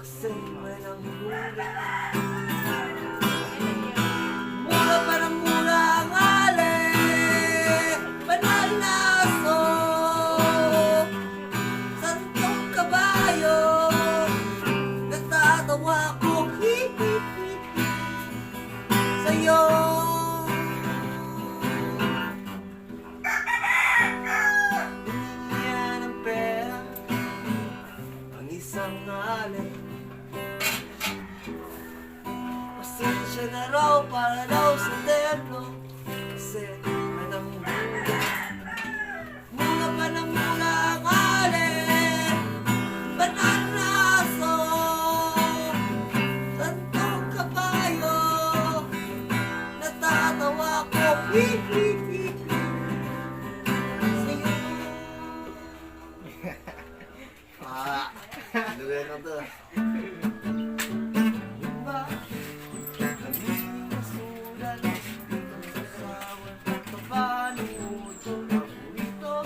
Kasi walang huli. Mura pa ng mura ang alin, banal na aso, santong kabayo, natatawa ko sa'yo. Binigyan ng pera ang isang alin, pasensya na raw para daw sa templo, kasi walang huli. Mura pa ng mura ang alin, banal na aso, santong kabayo, natatawa ko sa'yo. Lugar na to. Diba? Kami masulan dito sa sawan, sa panuod ko ako ito,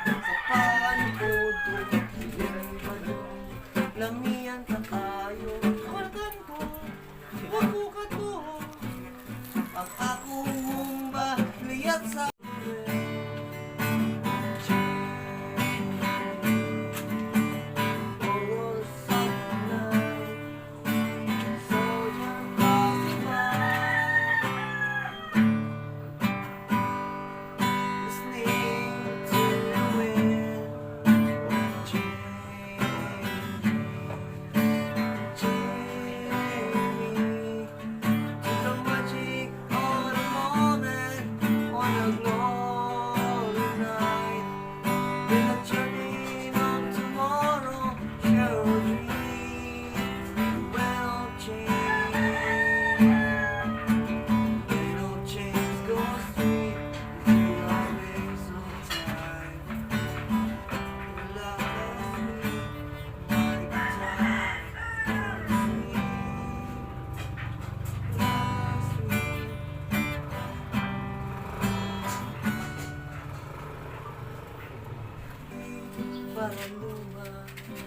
sa panuod ko sila'y balong lamian ka tayo. Kordan ko, huwag mo ka to, ang akong humbaliyat sa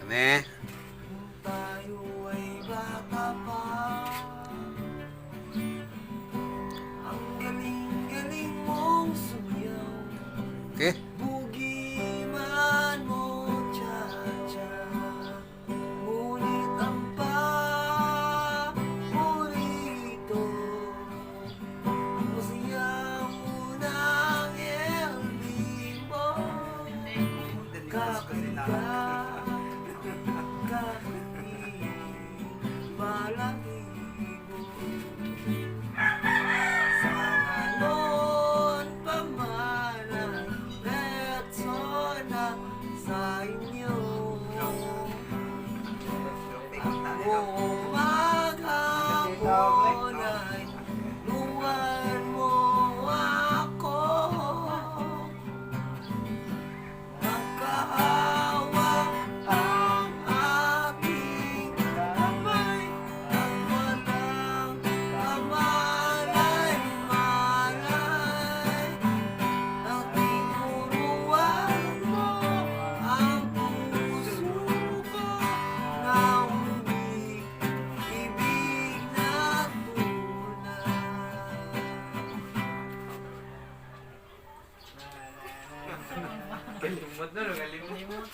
Ane? Tayo ay bata pa, ang galing-galing mong sumayaw. Okay? Bugiman mo, cha-cha, ngunit ang paborito masaya mo ng El Bimbo. Balahibo sana noon pa man ang persona sa inyo. Ako maghapon ay luwan mo ako, magkahawak ang ating kamay at walang kamalay-malay. Ating turuan mo ang puso ko na ibig na tunay. Galimot na, galimot.